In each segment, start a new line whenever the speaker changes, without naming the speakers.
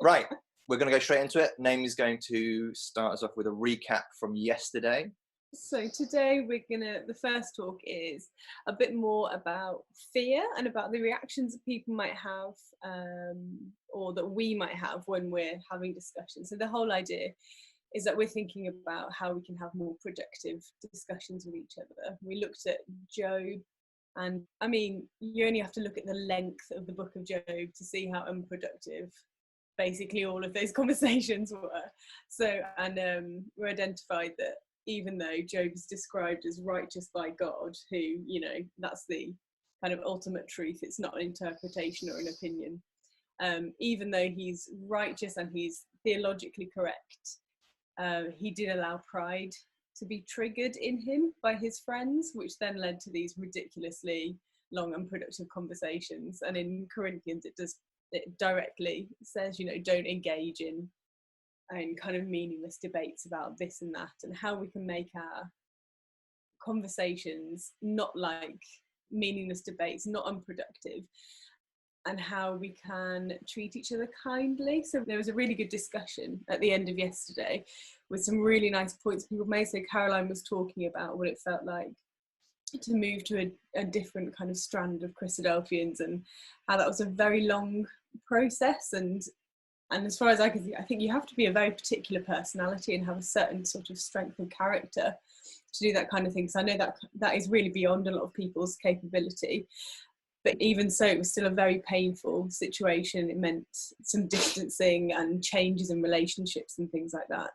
Right, we're going to go straight into it. Naomi's going to start us off with a recap from yesterday.
So today the first talk is a bit more about fear and about the reactions that people might have or that we might have when we're having discussions. So the whole idea is that we're thinking about how we can have more productive discussions with each other. We looked at Job, and I mean, you only have to look at the length of the book of Job to see how unproductive basically all of those conversations were. So, and we identified that even though Job is described as righteous by God, who, you know, that's the kind of ultimate truth, it's not an interpretation or an opinion. Even though he's righteous and he's theologically correct, he did allow pride to be triggered in him by his friends, which then led to these ridiculously long and productive conversations. And in Corinthians, it directly says, you know, don't engage in kind of meaningless debates about this and that, and how we can make our conversations not like meaningless debates, not unproductive, and how we can treat each other kindly. So there was a really good discussion at the end of yesterday with some really nice points people made. So Caroline was talking about what it felt like to move to a different kind of strand of Christadelphians, and how that was a very long process, and as far as I can see, I think you have to be a very particular personality and have a certain sort of strength of character to do that kind of thing. So I know that is really beyond a lot of people's capability. But even so, it was still a very painful situation. It meant some distancing and changes in relationships and things like that.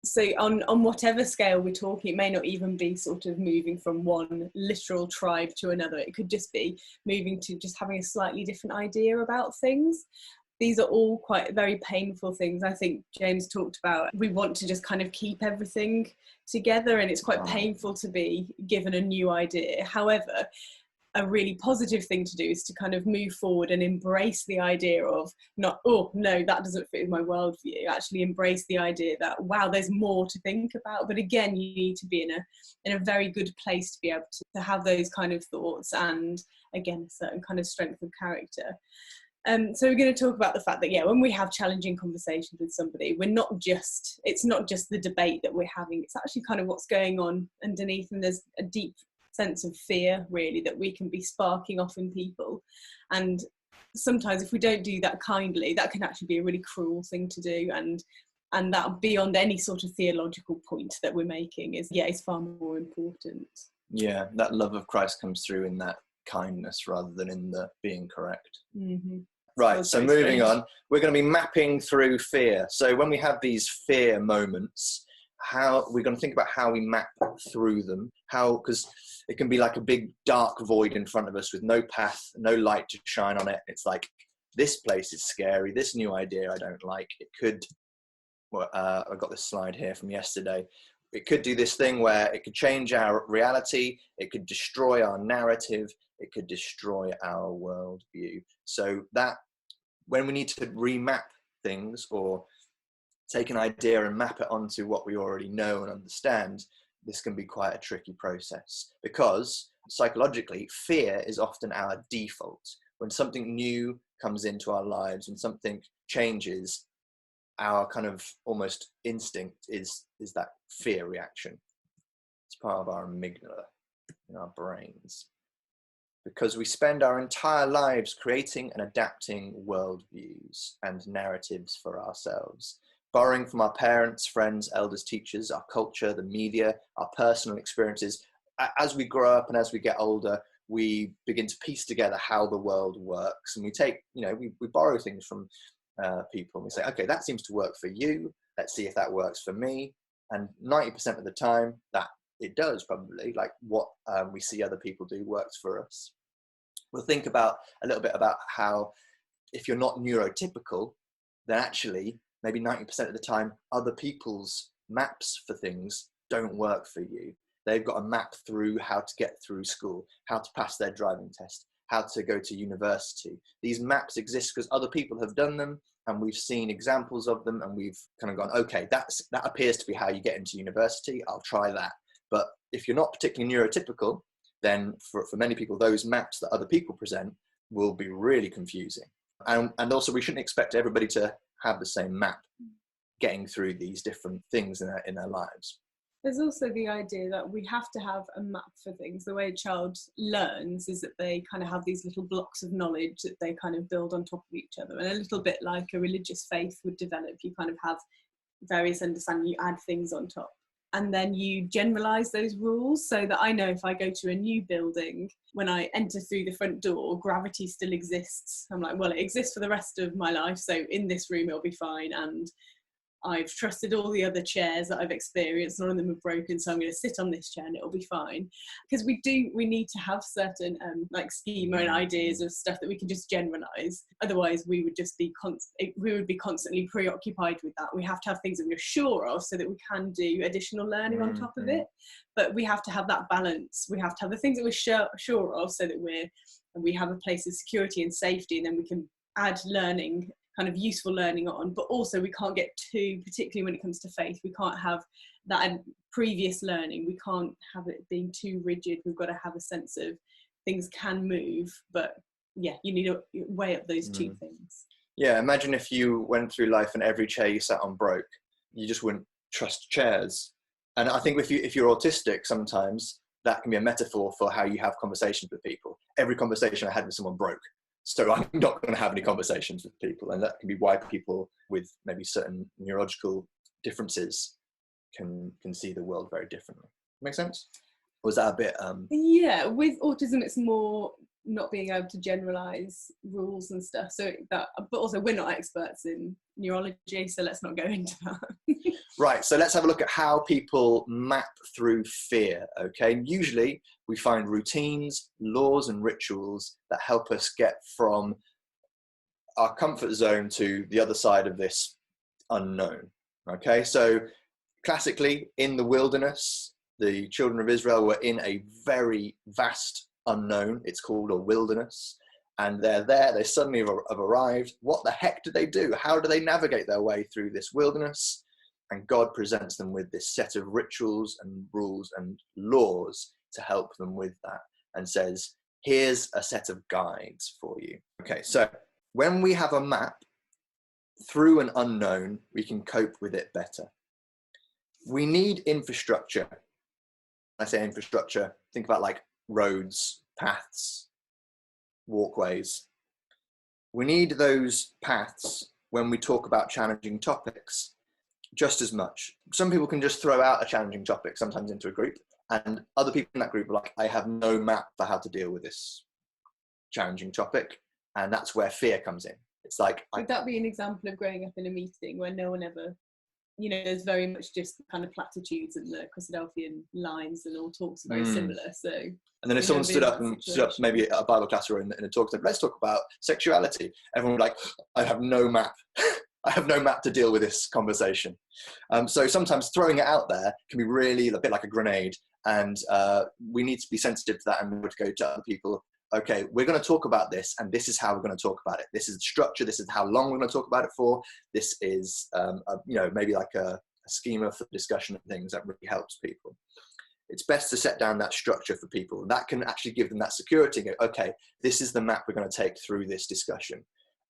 So on whatever scale we're talking, it may not even be sort of moving from one literal tribe to another. It could just be moving to just having a slightly different idea about things. These are all quite very painful things. I think James talked about, we want to just kind of keep everything together, and it's quite painful to be given a new idea. However, a really positive thing to do is to kind of move forward and embrace the idea of not, oh no, that doesn't fit with my worldview. Actually embrace the idea that, wow, there's more to think about. But again, you need to be in a very good place to be able to have those kind of thoughts, and again, a certain kind of strength of character. So we're going to talk about the fact that, yeah, when we have challenging conversations with somebody, it's not just the debate that we're having, it's actually kind of what's going on underneath, and there's a deep sense of fear really that we can be sparking off in people. And sometimes if we don't do that kindly, that can actually be a really cruel thing to do, and that beyond any sort of theological point that we're making is far more important.
Yeah, that love of Christ comes through in that kindness rather than in the being correct.
Mm-hmm.
Right, so moving on, we're going to be mapping through fear. So when we have these fear moments, how we're going to think about how we map through them, because it can be like a big dark void in front of us with no path, no light to shine on it. It's like, this place is scary, this new idea I don't like. It could, I've got this slide here from yesterday. It could do this thing where it could change our reality, it could destroy our narrative, it could destroy our worldview. So that when we need to remap things or take an idea and map it onto what we already know and understand, this can be quite a tricky process, because psychologically, fear is often our default. When something new comes into our lives, when something changes, our kind of almost instinct is that fear reaction. It's part of our amygdala in our brains, because we spend our entire lives creating and adapting worldviews and narratives for ourselves, borrowing from our parents, friends, elders, teachers, our culture, the media, our personal experiences. As we grow up and as we get older, we begin to piece together how the world works, and we take, we borrow things from people, and we say, okay, that seems to work for you, let's see if that works for me. And 90% of the time that it does, probably, like what we see other people do works for us. We'll think about a little bit about how if you're not neurotypical, then actually maybe 90% of the time other people's maps for things don't work for you. They've got a map through how to get through school, how to pass their driving test, how to go to university. These maps exist because other people have done them, and we've seen examples of them, and we've kind of gone, okay, that appears to be how you get into university, I'll try that. But if you're not particularly neurotypical, then for many people, those maps that other people present will be really confusing. And also, we shouldn't expect everybody to have the same map getting through these different things in their lives.
There's also the idea that we have to have a map for things. The way a child learns is that they kind of have these little blocks of knowledge that they kind of build on top of each other. And a little bit like a religious faith would develop, you kind of have various understanding, you add things on top. And then you generalize those rules so that I know if I go to a new building, when I enter through the front door, gravity still exists. I'm like, well, it exists for the rest of my life. So in this room, it'll be fine. And I've trusted all the other chairs that I've experienced, none of them are broken, so I'm going to sit on this chair and it'll be fine. Because we need to have certain like schema and ideas of stuff that we can just generalize. Otherwise, we would just be constantly preoccupied with that. We have to have things that we're sure of so that we can do additional learning on top of it. But we have to have that balance. We have to have the things that we're sure of so that we have a place of security and safety, and then we can add learning, kind of useful learning on, but also we can't get too, particularly when it comes to faith, we can't have that previous learning, we can't have it being too rigid. We've got to have a sense of things can move, but yeah, you need to weigh up those two things.
Yeah, imagine if you went through life and every chair you sat on broke. You just wouldn't trust chairs. And I think if you're autistic, sometimes that can be a metaphor for how you have conversations with people. Every conversation I had with someone broke. So I'm not going to have any conversations with people. And that can be why people with maybe certain neurological differences can see the world very differently. Make sense? Or was that a bit...
Yeah, with autism, it's more not being able to generalize rules and stuff. So that, but also we're not experts in neurology, so let's not go into that.
Right, so let's have a look at how people map through fear, okay? Usually we find routines, laws and rituals that help us get from our comfort zone to the other side of this unknown, okay? So classically, in the wilderness, the children of Israel were in a very vast unknown. It's called a wilderness. And they're there, they suddenly have arrived. What the heck do they do? How do they navigate their way through this wilderness? And God presents them with this set of rituals and rules and laws to help them with that, and says, here's a set of guides for you. Okay, so when we have a map through an unknown, we can cope with it better. We need infrastructure. When I say infrastructure, think about like roads, paths, walkways. We need those paths when we talk about challenging topics just as much. Some people can just throw out a challenging topic sometimes into a group, and other people in that group are like, I have no map for how to deal with this challenging topic. And that's where fear comes in. It's like...
Would that be an example of growing up in a meeting where no one ever, there's very much just kind of platitudes and the Christadelphian lines and all talks very similar. So...
And then if someone stood up maybe at a Bible class or in a talk, said, let's talk about sexuality, everyone would be like, I have no map. I have no map to deal with this conversation. So sometimes throwing it out there can be really a bit like a grenade, and we need to be sensitive to that and be able to go to other people. Okay, we're going to talk about this, and this is how we're going to talk about it. This is the structure. This is how long we're going to talk about it for. This is, maybe like a schema for discussion and things that really helps people. It's best to set down that structure for people. That can actually give them that security. Go, okay, this is the map we're going to take through this discussion.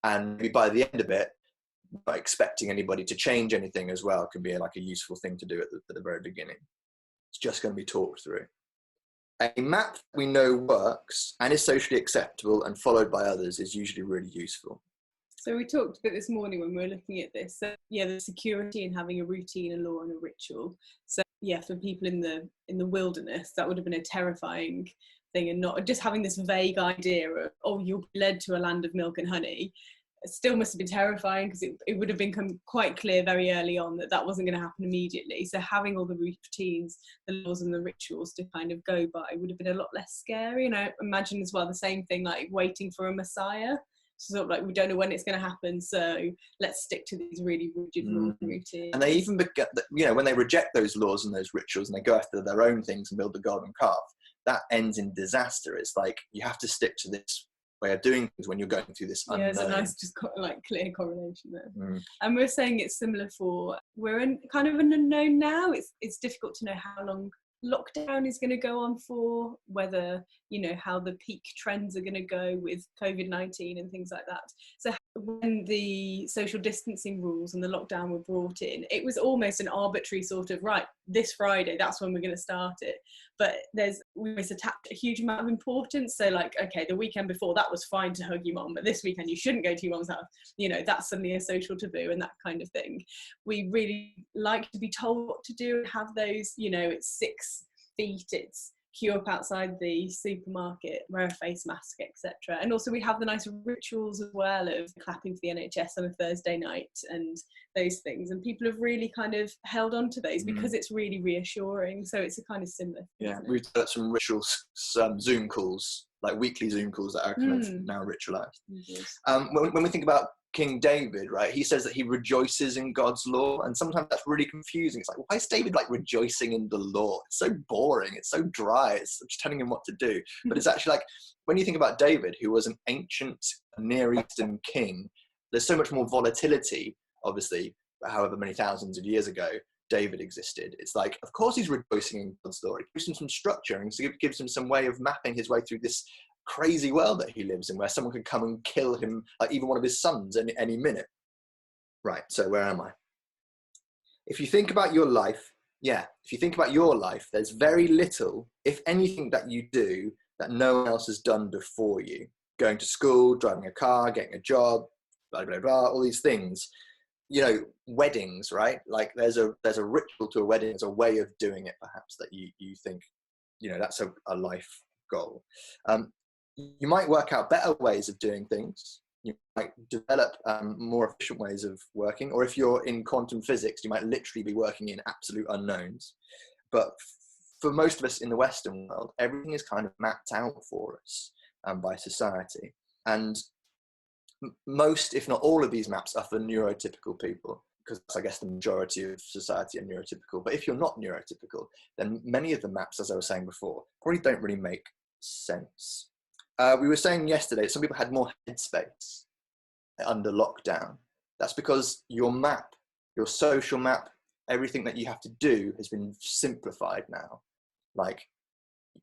And maybe by the end of it, not expecting anybody to change anything as well can be like a useful thing to do at the very beginning. It's just going to be talked through. A map we know works and is socially acceptable and followed by others is usually really useful.
So we talked a bit this morning when we were looking at this. So yeah, the security and having a routine, a law and a ritual. So yeah, for people in the wilderness, that would have been a terrifying thing, and not just having this vague idea of, oh, you'll be led to a land of milk and honey. It still must have been terrifying, because it would have become quite clear very early on that wasn't going to happen immediately. So having all the routines, the laws and the rituals to kind of go by would have been a lot less scary. And I imagine as well the same thing, like waiting for a Messiah. Sort of like, we don't know when it's going to happen, so let's stick to these really rigid rules and routines.
And they even, when they reject those laws and those rituals and they go after their own things and build the golden calf, that ends in disaster. It's like, you have to stick to this way of doing things when you're going through this unknown.
Yeah, there's a nice just clear correlation there. And we're saying it's similar we're in kind of an unknown now. It's difficult to know how long lockdown is going to go on for, whether, how the peak trends are going to go with COVID-19 and things like that. So when the social distancing rules and the lockdown were brought in, it was almost an arbitrary sort of, right, this Friday, that's when we're going to start it. But we always attached a huge amount of importance. So like, okay, the weekend before, that was fine to hug your mum, but this weekend you shouldn't go to your mum's house. That's suddenly a social taboo and that kind of thing. We really like to be told what to do and have those, it's 6 feet, it's queue up outside the supermarket, wear a face mask, etc. And also we have the nice rituals as well of clapping for the NHS on a Thursday night and those things, and people have really kind of held on to those because it's really reassuring. So it's a kind of similar thing,
yeah, we've got some rituals, some Zoom calls, like weekly Zoom calls that are kind of now ritualized. When we think about King David, right, he says that he rejoices in God's law, and sometimes that's really confusing. It's like, why is David like rejoicing in the law? It's so boring, it's so dry, it's just telling him what to do. But it's actually like, when you think about David, who was an ancient Near Eastern king, there's so much more volatility, obviously, however many thousands of years ago David existed. It's like, of course he's rejoicing in God's law. It gives him some structure and gives him some way of mapping his way through this crazy world that he lives in, where someone could come and kill him, like even one of his sons, any minute. Right, so where am I? If you think about your life, there's very little, if anything, that you do that no one else has done before you. Going to school, driving a car, getting a job, blah, blah, blah, all these things. Weddings, right? Like there's a ritual to a wedding, there's a way of doing it perhaps that you think, that's a life goal. You might work out better ways of doing things. You might develop more efficient ways of working, or if you're in quantum physics, you might literally be working in absolute unknowns. But for most of us in the Western world, everything is kind of mapped out for us by society. And most, if not all of these maps are for neurotypical people, because I guess the majority of society are neurotypical. But if you're not neurotypical, then many of the maps, as I was saying before, probably don't really make sense. We were saying yesterday, some people had more headspace under lockdown. That's because your map, your social map, everything that you have to do has been simplified now. Like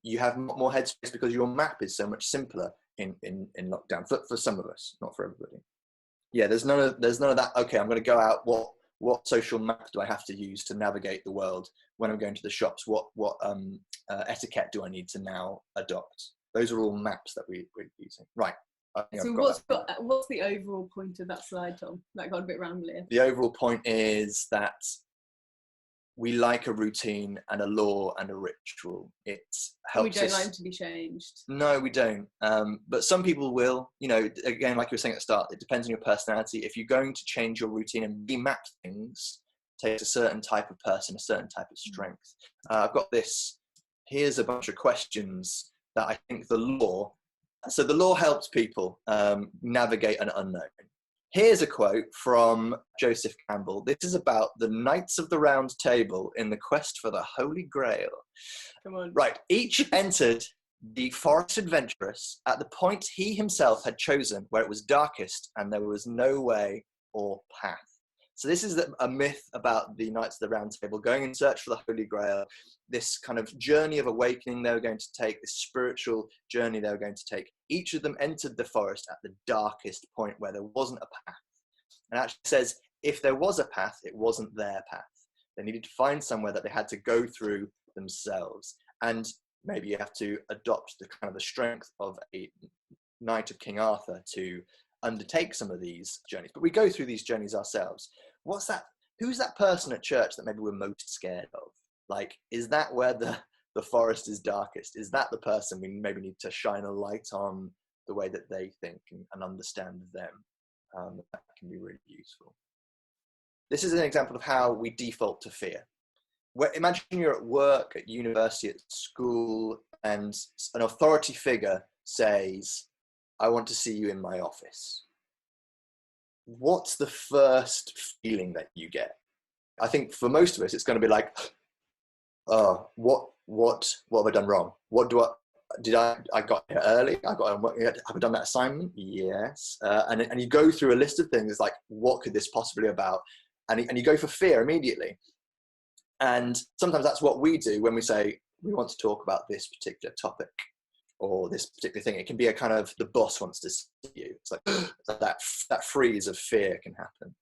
you have more headspace because your map is so much simpler in lockdown for some of us, not for everybody. Yeah, there's none of that. Okay, I'm going to go out. What social map do I have to use to navigate the world when I'm going to the shops? What etiquette do I need to now adopt? Those are all maps that we're using. Right.
So what's the overall point of that slide, Tom? That got a bit rambly.
The overall point is that we like a routine and a law and a ritual. It helps
us. We don't like them to be changed.
No, we don't. But some people will. Again, like you were saying at the start, it depends on your personality. If you're going to change your routine and remap things, takes a certain type of person, a certain type of strength. I've got this. Here's a bunch of questions that I think the law helps people navigate an unknown. Here's a quote from Joseph Campbell. This is about the Knights of the Round Table in the quest for the Holy Grail.
Come on.
Right. Each entered the forest adventurous at the point he himself had chosen, where it was darkest and there was no way or path. So this is a myth about the Knights of the Round Table going in search for the Holy Grail, this kind of journey of awakening they were going to take, this spiritual journey they were going to take. Each of them entered the forest at the darkest point where there wasn't a path. And it actually says, if there was a path, it wasn't their path. They needed to find somewhere that they had to go through themselves. And maybe you have to adopt the kind of the strength of a knight of King Arthur to undertake some of these journeys. But we go through these journeys ourselves. What's that? Who's that person at church that maybe we're most scared of? Like, is that where the forest is darkest? Is that the person we maybe need to shine a light on the way that they think and understand them? That can be really useful. This is an example of how we default to fear. Imagine you're at work, at university, at school, and an authority figure says, I want to see you in my office. What's the first feeling that you get? I think for most of us, it's going to be like, oh, what have I done wrong? I got here early? Have I done that assignment? Yes. And you go through a list of things. It's like, what could this possibly be about? And you go for fear immediately. And sometimes that's what we do when we say, we want to talk about this particular topic or this particular thing. It can be a kind of, the boss wants to see you. It's like that freeze of fear can happen.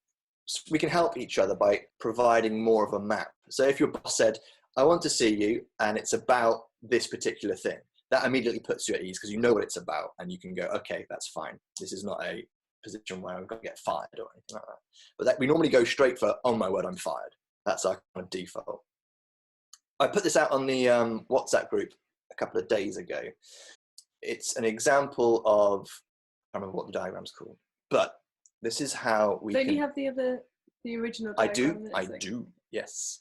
So we can help each other by providing more of a map. So if your boss said, I want to see you, and it's about this particular thing, that immediately puts you at ease because you know what it's about, and you can go, okay, that's fine. This is not a position where I'm going to get fired or anything like that. But that, we normally go straight for, oh my word, I'm fired. That's our kind of default. I put this out on the WhatsApp group a couple of days ago. It's an example of, I don't remember what the diagram's called, but this is how we
Don't you have the original diagram?
I do, yes.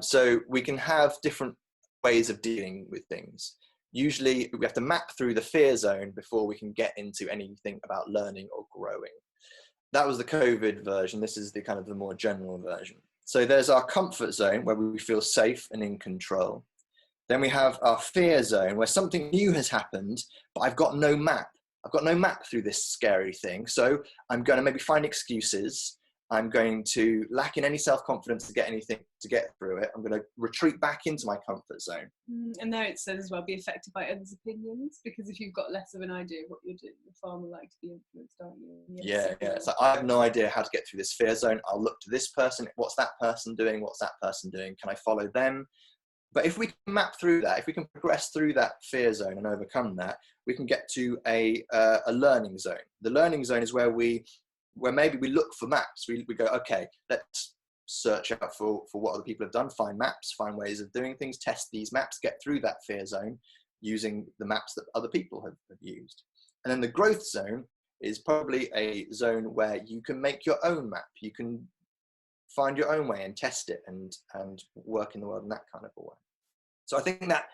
So we can have different ways of dealing with things. Usually we have to map through the fear zone before we can get into anything about learning or growing. That was the COVID version. This is the kind of the more general version. So there's our comfort zone where we feel safe and in control. Then we have our fear zone where something new has happened, but I've got no map. I've got no map through this scary thing. So I'm going to maybe find excuses. I'm going to lack in any self-confidence to get through it. I'm going to retreat back into my comfort zone.
And there it says as well, be affected by others' opinions, because if you've got less of an idea of what you're doing, you're far more likely to be influenced, aren't you?
Yes, yeah. It's like, I have no idea how to get through this fear zone. I'll look to this person. What's that person doing? What's that person doing? Can I follow them? But if we can map through that, if we can progress through that fear zone and overcome that, we can get to a learning zone. The learning zone is where maybe we look for maps. We go, okay, let's search out for what other people have done, find maps, find ways of doing things, test these maps, get through that fear zone using the maps that other people have used. And then the growth zone is probably a zone where you can make your own map. You can find your own way and test it and work in the world in that kind of a way. So I think that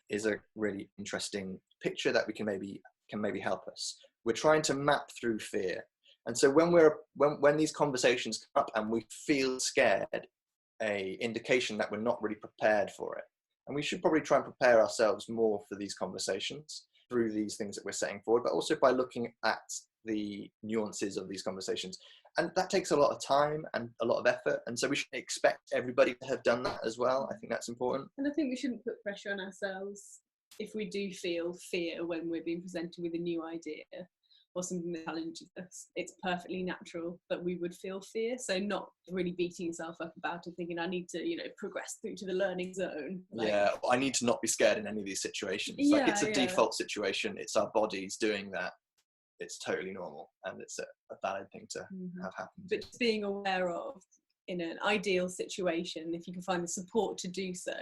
is a really interesting picture that we can maybe help us. We're trying to map through fear. And so when these conversations come up and we feel scared, a indication that we're not really prepared for it. And we should probably try and prepare ourselves more for these conversations through these things that we're setting forward, but also by looking at the nuances of these conversations. And that takes a lot of time and a lot of effort. And so we should expect everybody to have done that as well. I think that's important.
And I think we shouldn't put pressure on ourselves if we do feel fear when we're being presented with a new idea or something that challenges us. It's perfectly natural that we would feel fear. So not really beating yourself up about it, thinking I need to, progress through to the learning zone.
I need to not be scared in any of these situations. It's a default situation. It's our bodies doing that. It's totally normal, and it's a valid thing to have happen.
But just being aware of, in an ideal situation, if you can find the support to do so,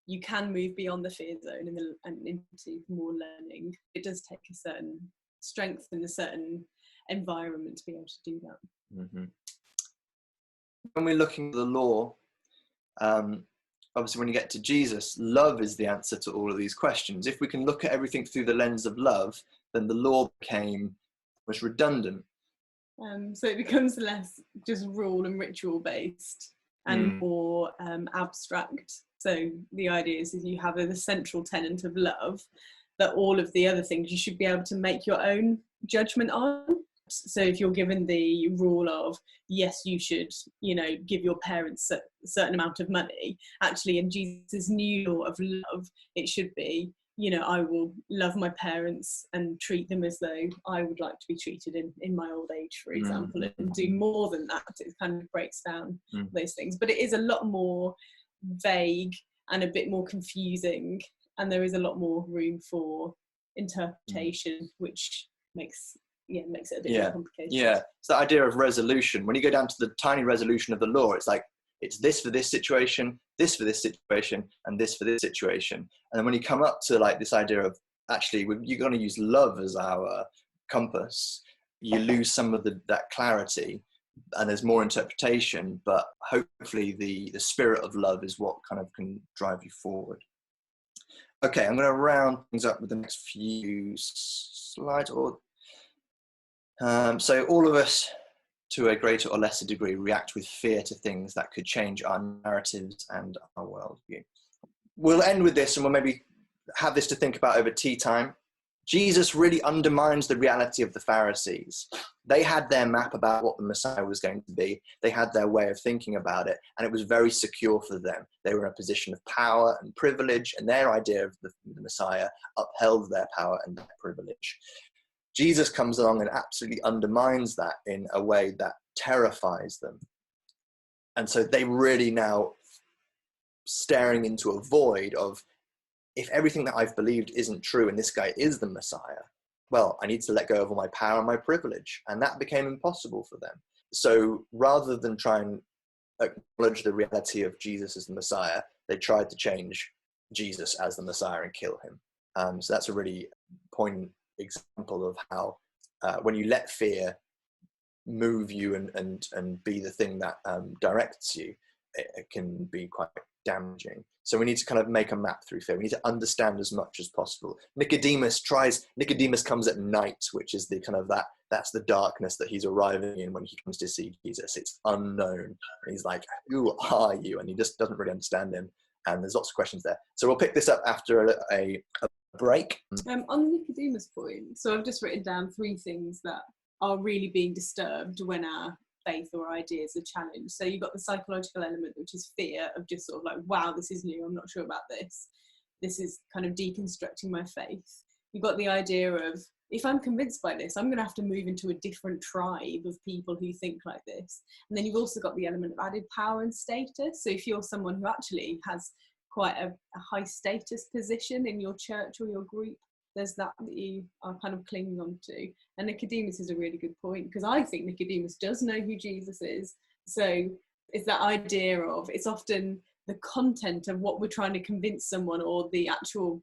you can move beyond the fear zone and into more learning. It does take a certain strength and a certain environment to be able to do that.
Mm-hmm. When we're looking at the law, obviously when you get to Jesus, love is the answer to all of these questions. If we can look at everything through the lens of love, then the law was redundant.
So it becomes less just rule and ritual based and more abstract. So the idea is you have the central tenet of love, that all of the other things you should be able to make your own judgment on. So if you're given the rule of, yes, you should, give your parents a certain amount of money, actually in Jesus' new law of love, it should be, I will love my parents and treat them as though I would like to be treated in my old age, for example, and do more than that. It kind of breaks down those things. But it is a lot more vague and a bit more confusing, and there is a lot more room for interpretation, which makes it a bit more complicated. Yeah,
it's the idea of resolution. When you go down to the tiny resolution of the law, it's like, it's this for this situation, this for this situation, and this for this situation. And then when you come up to like this idea of, actually, you're going to use love as our compass, you lose some of that clarity, and there's more interpretation, but hopefully the spirit of love is what kind of can drive you forward. Okay, I'm going to round things up with the next few slides. So all of us, to a greater or lesser degree, react with fear to things that could change our narratives and our worldview. We'll end with this, and we'll maybe have this to think about over tea time, Jesus really undermines the reality of the Pharisees. They had their map about what the Messiah was going to be. They had their way of thinking about it, and it was very secure for them. They were in a position of power and privilege, and their idea of the Messiah upheld their power and their privilege. Jesus comes along and absolutely undermines that in a way that terrifies them. And so they really now staring into a void of, if everything that I've believed isn't true and this guy is the Messiah, well, I need to let go of all my power and my privilege. And that became impossible for them. So rather than try and acknowledge the reality of Jesus as the Messiah, they tried to change Jesus as the Messiah and kill him. So that's a really poignant example of how when you let fear move you and be the thing that directs you, it can be quite damaging. So we need to kind of make a map through fear. We need to understand as much as possible. Nicodemus comes at night, which is the kind of that's the darkness that he's arriving in when he comes to see Jesus. It's unknown. And he's like, who are you? And he just doesn't really understand him. And there's lots of questions there. So we'll pick this up after a break.
On the Nicodemus point, so I've just written down 3 things that are really being disturbed when our faith or ideas are challenged. So you've got the psychological element, which is fear of just sort of like, wow, this is new, I'm not sure about this. This is kind of deconstructing my faith. You've got the idea of, if I'm convinced by this, I'm going to have to move into a different tribe of people who think like this. And then you've also got the element of added power and status. So if you're someone who actually has quite a high status position in your church or your group, there's that you are kind of clinging on to. And Nicodemus is a really good point, because I think Nicodemus does know who Jesus is. So it's that idea of, it's often the content of what we're trying to convince someone, or the actual,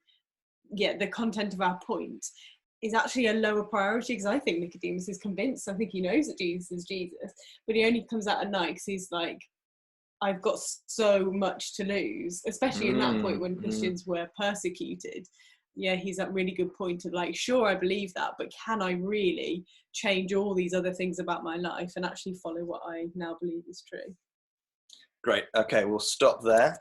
the content of our point is actually a lower priority, because I think Nicodemus is convinced. I think he knows that Jesus is Jesus, but he only comes out at night because he's like, I've got so much to lose, especially in that point when Christians were persecuted. Yeah, he's that really good point of like, sure, I believe that, but can I really change all these other things about my life and actually follow what I now believe is true?
Great. Okay, we'll stop there.